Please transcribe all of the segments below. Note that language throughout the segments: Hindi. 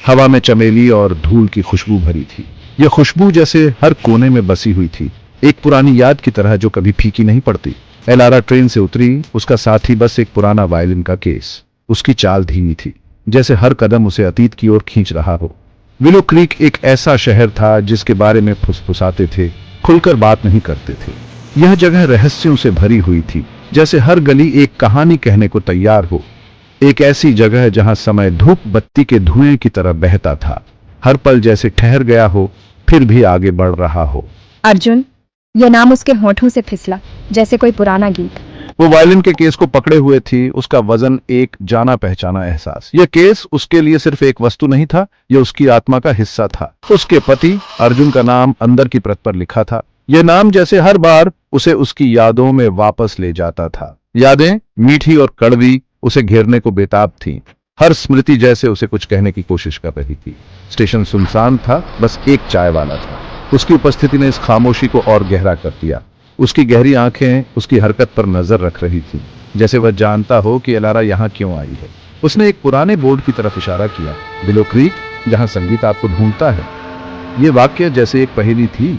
हवा में चमेली और धूल की खुशबू भरी थी। यह खुशबू जैसे हर कोने में बसी हुई थी, एक पुरानी याद की तरह जो कभी फीकी नहीं पड़ती। एलारा ट्रेन से उतरी, उसका साथी बस एक पुराना वायलिन का केस। उसकी चाल धीमी थी, जैसे हर कदम उसे अतीत की ओर खींच रहा हो। विलो क्रीक एक ऐसा शहर था जिसके बारे में फुसफुसाते थे, खुलकर बात नहीं करते थे। यह जगह रहस्यों से भरी हुई थी, जैसे हर गली एक कहानी कहने को तैयार हो। एक ऐसी जगह जहां समय धूप बत्ती के धुएं की तरह बहता था, हर पल जैसे ठहर गया हो फिर भी आगे बढ़ रहा हो। अर्जुन, यह नाम उसके होठों से फिसला, जैसे कोई पुराना गीत। वो वायलिन के केस को पकड़े हुए थी, उसका वजन एक जाना पहचाना एहसास। यह केस उसके लिए सिर्फ एक वस्तु नहीं था, यह उसकी आत्मा का हिस्सा था। उसके पति अर्जुन का नाम अंदर की परत पर लिखा था। यह नाम जैसे हर बार उसे उसकी यादों में वापस ले जाता था। यादें मीठी और कड़वी उसे घेरने को बेताब थीं। हर स्मृति जैसे उसे कुछ कहने की कोशिश कर रही थी। स्टेशन सुनसान था, बस एक चाय वाला था। उसकी उपस्थिति ने इस खामोशी को और गहरा कर दिया। उसकी गहरी आंखें उसकी हरकत पर नजर रख रही थी, जैसे वह जानता हो कि एलारा यहाँ क्यों आई है। उसने एक पुराने बोर्ड की तरफ इशारा किया, विलो क्रीक, जहाँ संगीत आपको ढूंढता है। ये वाक्य जैसे एक पहेली थी।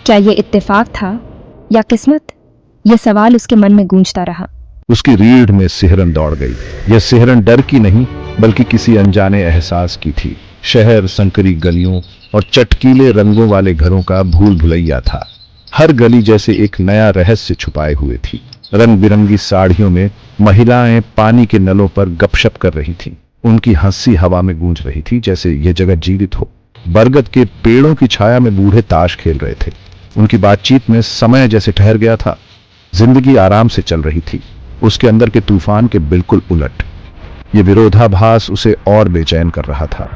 क्या ये इत्तेफाक था या किस्मत? यह सवाल उसके मन में गूंजता रहा। उसकी रीढ़ में सिहरन दौड़ गई। यह सिहरन डर की नहीं, बल्कि किसी अनजाने एहसास की थी। शहर संकरी गलियों और चटकीले रंगों वाले घरों का भूल भुलैया था। हर गली जैसे एक नया रहस्य छुपाए हुए थी। रंग बिरंगी साड़ियों में महिलाएं पानी के नलों पर गपशप कर रही थीं। उनकी हंसी हवा में गूंज रही थी, जैसे यह जगह जीवित हो। बरगद के पेड़ों की छाया में बूढ़े ताश खेल रहे थे। उनकी बातचीत में समय जैसे ठहर गया था। जिंदगी आराम से चल रही थी, उसके अंदर के तूफान के बिल्कुल उलट। ये विरोधाभास उसे और बेचैन कर रहा था।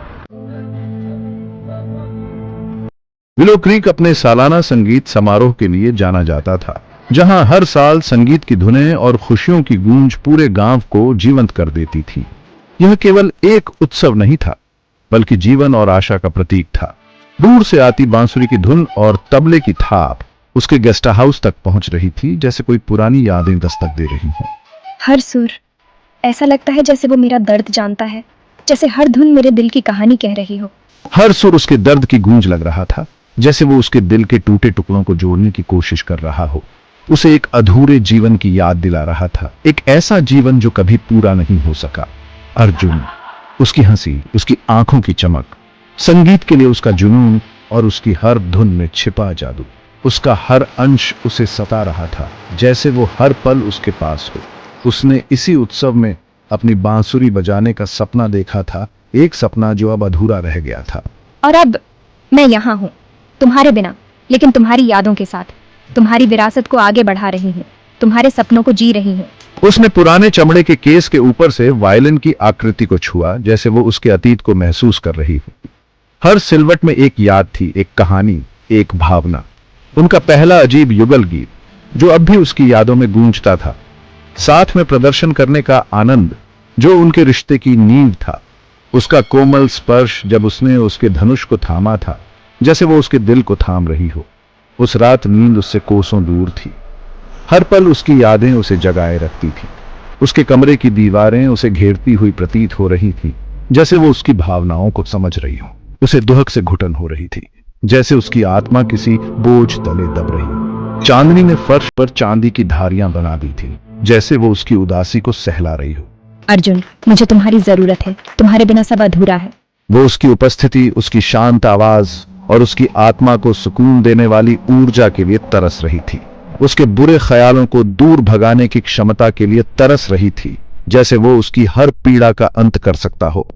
विलो क्रीक अपने सालाना संगीत समारोह के लिए जाना जाता था, जहां हर साल संगीत की धुनें और खुशियों की गूंज पूरे गांव को जीवंत कर देती थी। यह केवल एक उत्सव नहीं था, बल्कि जीवन और आशा का प्रतीक था। दूर से आती बांसुरी की धुन और तबले की थाप उसके गेस्ट हाउस तक पहुंच रही थी, जैसे कोई पुरानी यादें दस्तक दे रही हों। हर सुर ऐसा लगता है जैसे वो मेरा दर्द जानता है, जैसे हर धुन मेरे दिल की कहानी कह रही हो। हर सुर उसके दर्द की गूंज लग रहा था, जैसे वो उसके दिल के टूटे टुकड़ों को जोड़ने की कोशिश कर रहा हो। उसे एक अधूरे जीवन की याद दिला रहा था, एक ऐसा जीवन जो कभी पूरा नहीं हो सका। अर्जुन, उसकी हंसी, उसकी आंखों की चमक, संगीत के लिए उसका जुनून और उसकी हर धुन में छिपा जादू। उसका हर अंश उसे सता रहा था, जैसे वो हर पल उसके पास हो। उसने इसी उत्सव में अपनी बांसुरी बजाने का सपना देखा था, एक सपना जो अब अधूरा रह गया था। और अब मैं यहाँ हूँ, तुम्हारे बिना, लेकिन तुम्हारी यादों के साथ। तुम्हारी विरासत को आगे बढ़ा रही हूँ, तुम्हारे सपनों को जी रही हूँ। उसने पुराने चमड़े के केस के ऊपर से वायलिन की आकृति को छुआ, जैसे वो उसके अतीत को महसूस कर रही हो। हर सिलवट में एक याद थी, एक कहानी, एक भावना। उनका पहला अजीब युगल गीत जो अब भी उसकी यादों में गूंजता था। साथ में प्रदर्शन करने का आनंद जो उनके रिश्ते की नींव था। उसका कोमल स्पर्श जब उसने उसके धनुष को थामा था, जैसे वो उसके दिल को थाम रही हो। उस रात नींद उससे कोसों दूर थी। हर पल उसकी यादें उसे जगाए रखती थी। उसके कमरे की दीवारें उसे घेरती हुई प्रतीत हो रही थी, जैसे वो उसकी भावनाओं को समझ रही हो। उसे दुहक से घुटन हो रही थी, जैसे उसकी आत्मा किसी बोझ तले दब रही हो। चांदनी ने फर्श पर चांदी की धारियां बना दी थी, जैसे वो उसकी उदासी को सहला रही हो। अर्जुन, मुझे तुम्हारी जरूरत है, तुम्हारे बिना सब अधूरा है। वो उसकी उपस्थिति, उसकी शांत आवाज और उसकी आत्मा को सुकून देने वाली ऊर्जा के लिए तरस रही थी। उसके बुरे ख्यालों को दूर भगाने की क्षमता के लिए तरस रही थी, जैसे वो उसकी हर पीड़ा का अंत कर सकता हो।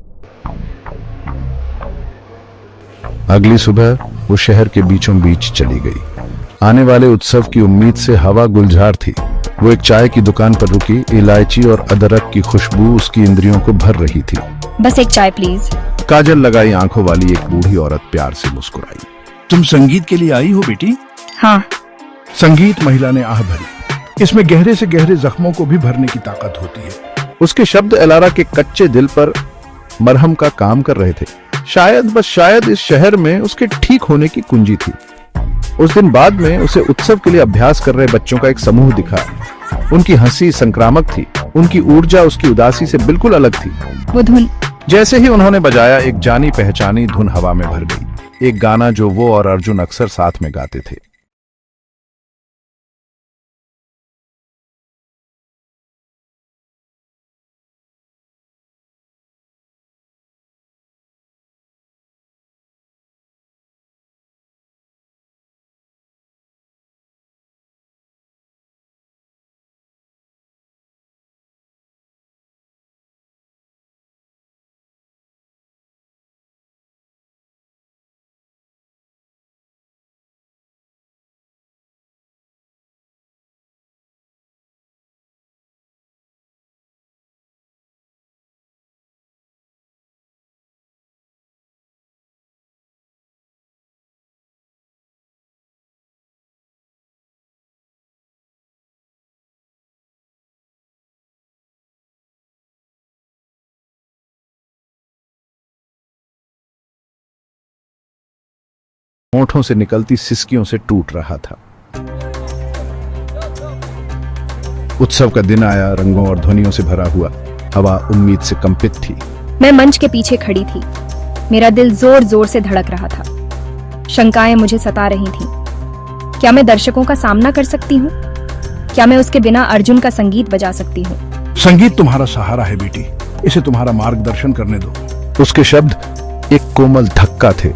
अगली सुबह वो शहर के बीचों बीच चली गई। आने वाले उत्सव की उम्मीद से हवा गुलजार थी। वो एक चाय की दुकान पर रुकी। इलायची और अदरक की खुशबू उसकी इंद्रियों को भर रही थी। बस एक चाय प्लीज। काजल लगाई आंखों वाली एक बूढ़ी औरत प्यार से मुस्कुराई। तुम संगीत के लिए आई हो बेटी? हाँ। संगीत महिला ने आह भरी। इसमें गहरे से गहरे जख्मों को भी भरने की ताकत होती है। उसके शब्द एलारा के कच्चे दिल पर मरहम का काम कर रहे थे। शायद, बस शायद, इस शहर में उसके ठीक होने की कुंजी थी। उस दिन बाद में उसे उत्सव के लिए अभ्यास कर रहे बच्चों का एक समूह दिखा। उनकी हंसी संक्रामक थी, उनकी ऊर्जा उसकी उदासी से बिल्कुल अलग थी। वो धुन जैसे ही उन्होंने बजाया, एक जानी पहचानी धुन हवा में भर गई, एक गाना जो वो और अर्जुन अक्सर साथ में गाते थे। होठों से निकलती सिसकियों से टूट रहा था। उत्सव का दिन आया, रंगों और ध्वनियों से भरा हुआ। हवा उम्मीद से कंपित थी। मैं मंच के पीछे खड़ी थी। मेरा दिल जोर जोर से धड़क रहा था। शंकाएं मुझे सता रही थीं। क्या मैं दर्शकों का सामना कर सकती हूँ? क्या मैं उसके बिना अर्जुन का संगीत बजा सकती हूँ? संगीत तुम्हारा सहारा है बेटी, इसे तुम्हारा मार्गदर्शन करने दो। उसके शब्द एक कोमल धक्का थे,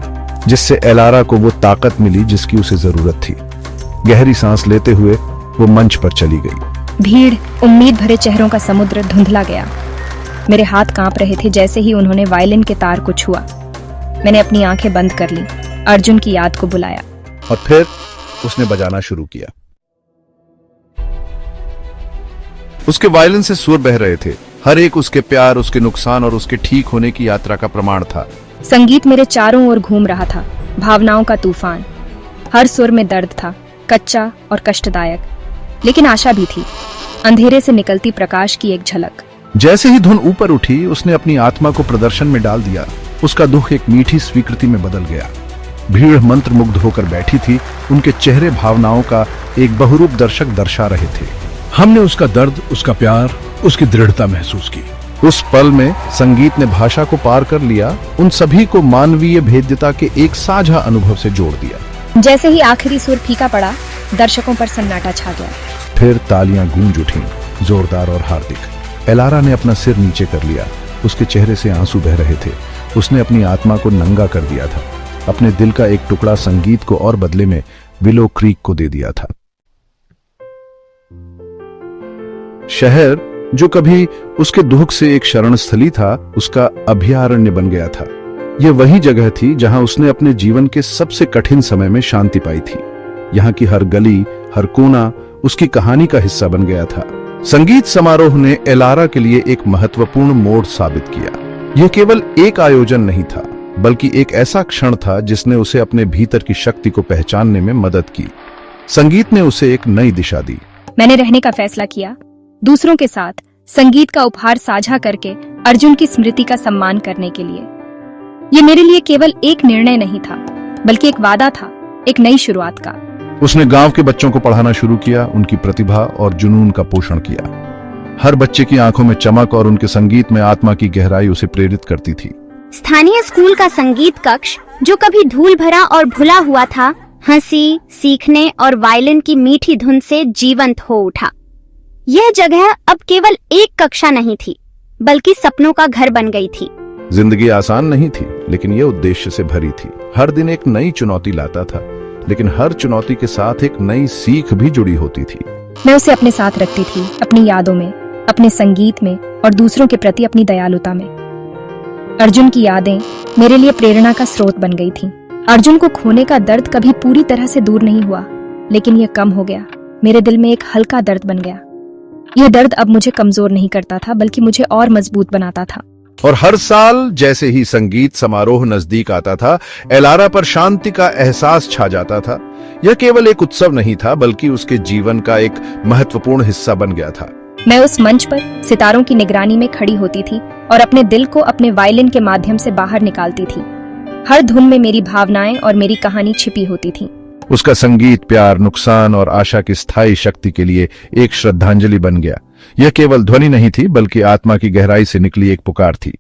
जिससे एलारा को वो ताकत मिली जिसकी उसे जरूरत थी। गहरी सांस लेते हुए वो मंच पर चली गई। भीड़, उम्मीद भरे चेहरों का समुद्र धुंधला गया। मेरे हाथ कांप रहे थे जैसे ही उन्होंने वायलिन के तार को छुआ। मैंने अपनी आंखें बंद कर ली, अर्जुन की याद को बुलाया और फिर उसने बजाना शुरू किया। उसके वायलिन से सुर बह रहे थे। हर एक उसके प्यार, उसके नुकसान और उसके ठीक होने की यात्रा का प्रमाण था। संगीत मेरे चारों ओर घूम रहा था, भावनाओं का तूफान। हर सुर में दर्द था, कच्चा और कष्टदायक, लेकिन आशा भी थी, अंधेरे से निकलती प्रकाश की एक झलक। जैसे ही धुन ऊपर उठी, उसने अपनी आत्मा को प्रदर्शन में डाल दिया। उसका दुख एक मीठी स्वीकृति में बदल गया। भीड़ मंत्रमुग्ध होकर बैठी थी। उनके चेहरे भावनाओं का एक बहुरूप दर्शक दर्शा रहे थे। हमने उसका दर्द, उसका प्यार, उसकी दृढ़ता महसूस की। उस पल में संगीत ने भाषा को पार कर लिया, उन सभी को मानवीय भेद्यता के एक साझा अनुभव से जोड़ दिया। जैसे ही आखिरी सुर फीका पड़ा, दर्शकों पर सन्नाटा छा गया। फिर तालियां गूंज उठीं, जोरदार और हार्दिक। एलारा ने अपना सिर नीचे कर लिया। उसके चेहरे से आंसू बह रहे थे। उसने अपनी आत्मा को नंगा कर दिया था। अपने दिल का एक टुकड़ा संगीत को और बदले में विलो क्रीक को दे दिया था। शहर जो कभी उसके दुख से एक शरणस्थली था, उसका अभयारण्य बन गया था। यह वही जगह थी जहां उसने अपने जीवन के सबसे कठिन समय में शांति पाई थी। यहाँ की हर गली, हर कोना उसकी कहानी का हिस्सा बन गया था। संगीत समारोह ने एलारा के लिए एक महत्वपूर्ण मोड़ साबित किया। यह केवल एक आयोजन नहीं था, बल्कि एक ऐसा क्षण था जिसने उसे अपने भीतर की शक्ति को पहचानने में मदद की। संगीत ने उसे एक नई दिशा दी। मैंने रहने का फैसला किया, दूसरों के साथ संगीत का उपहार साझा करके अर्जुन की स्मृति का सम्मान करने के लिए। ये मेरे लिए केवल एक निर्णय नहीं था, बल्कि एक वादा था, एक नई शुरुआत का। उसने गांव के बच्चों को पढ़ाना शुरू किया, उनकी प्रतिभा और जुनून का पोषण किया। हर बच्चे की आंखों में चमक और उनके संगीत में आत्मा की गहराई उसे प्रेरित करती थी। स्थानीय स्कूल का संगीत कक्ष, जो कभी धूल भरा और भुला हुआ था, हंसी, सीखने और वायलिन की मीठी धुन से जीवंत हो उठा। यह जगह अब केवल एक कक्षा नहीं थी, बल्कि सपनों का घर बन गई थी। जिंदगी आसान नहीं थी, लेकिन यह उद्देश्य से भरी थी। हर दिन एक नई चुनौती लाता था, लेकिन हर चुनौती के साथ एक नई सीख भी जुड़ी होती थी। मैं उसे अपने साथ रखती थी, अपनी यादों में, अपने संगीत में और दूसरों के प्रति अपनी दयालुता में। अर्जुन की यादें मेरे लिए प्रेरणा का स्रोत बन गई थीं। अर्जुन को खोने का दर्द कभी पूरी तरह से दूर नहीं हुआ, लेकिन यह कम हो गया। मेरे दिल में एक हल्का दर्द बन गया। यह दर्द अब मुझे कमजोर नहीं करता था, बल्कि मुझे और मजबूत बनाता था। और हर साल जैसे ही संगीत समारोह नजदीक आता था, एलारा पर शांति का एहसास छा जाता था। यह केवल एक उत्सव नहीं था, बल्कि उसके जीवन का एक महत्वपूर्ण हिस्सा बन गया था। मैं उस मंच पर सितारों की निगरानी में खड़ी होती थी और अपने दिल को अपने वायलिन के माध्यम से बाहर निकालती थी। हर धुन में मेरी भावनाएं और मेरी कहानी छिपी होती थी। उसका संगीत प्यार, नुकसान और आशा की स्थायी शक्ति के लिए एक श्रद्धांजलि बन गया। यह केवल ध्वनि नहीं थी, बल्कि आत्मा की गहराई से निकली एक पुकार थी।